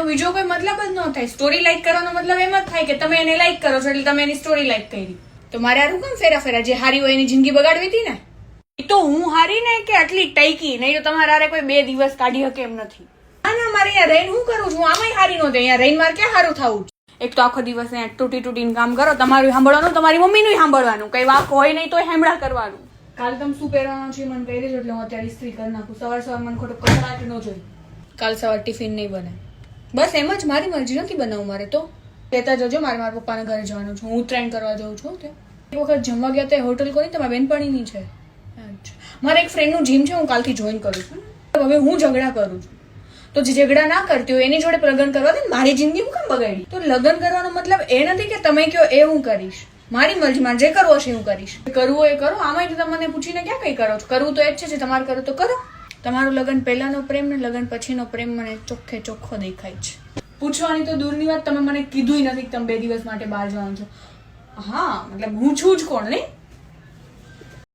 બીજો કોઈ મતલબ જ ન થાય. સ્ટોરી લાઈક કરવાનો મતલબ એમ જ થાય કે તમે એને લાઈક કરો છો એટલે તમે એની સ્ટોરી લાઈક કરી. તો મારે આરું કેમ ફેરા જે હારી હોય એની જિંદગી બગાડવી હતી ને. એ તો હું હારી ને કે આટલી ટૈકી, નહીં તો તમારે હારે કોઈ 2 દિવસ કાઢી શકે એમ નથી. ના મારે અહીંયા રહીને હું કરું છું, આમાંય હારી નહોતી. અહીંયા રહીને મારે ક્યાં સારું થવું છે. એક તો આખો દિવસ અહીંયા તૂટીને કામ કરો, તમારું સાંભળવાનું, તમારી મમ્મીનું સાંભળવાનું, કઈ વાક હોય નહીં તો હેમડા કરવાનું. કાલ તમે શું પહેરવાનું છે મને કહી દેજો એટલે હું અત્યારે ઇસ્ત્રી કરી નાખું. સવાર મને ખોટો કચરાટ ન જોઈ. કાલ સવાર ટિફિન નહીં બને. બસ એમ જ, મારી મરજી નથી બનાવું મારે તો. કહેતા જજો મારા પપ્પાના ઘરે જવાનું છું, હું ઉત્તરાયણ કરવા જાઉં છું. એક વખત જમવા ગયા તો હોટલ કોની તમારા બેનપણીની છે. મારે એક ફ્રેન્ડનું જીમ છે, હું કાલથી જોઈન કરું છું. હવે હું ઝઘડા કરું છું તો જે ઝઘડા ના કરતી હોય એની જોડે લગ્ન કરવા દે. મારી જિંદગી હું કેમ બગાડી? તો લગ્ન કરવાનો મતલબ એ નથી કે તમે કહો એ હું કરીશ. મારી મરજી, મારે જે કરવું હશે હું કરીશ. કરવું હોય એ કરો. આમાં તો તમને પૂછીને ક્યાં કઈ કરો છો? કરવું તો એ જ છે, તમારે કરવું તો કરો. તમારું લગ્ન પહેલાનો પ્રેમ ને લગ્ન પછીનો પ્રેમ મને ચોખ્ખો દેખાય છે. પૂછવાની તો દૂરની વાત, તમે મને કીધું નથી કે તમે 2 દિવસ માટે બહાર જવાનું છો. હા મતલબ હું છું જ કોણ ને.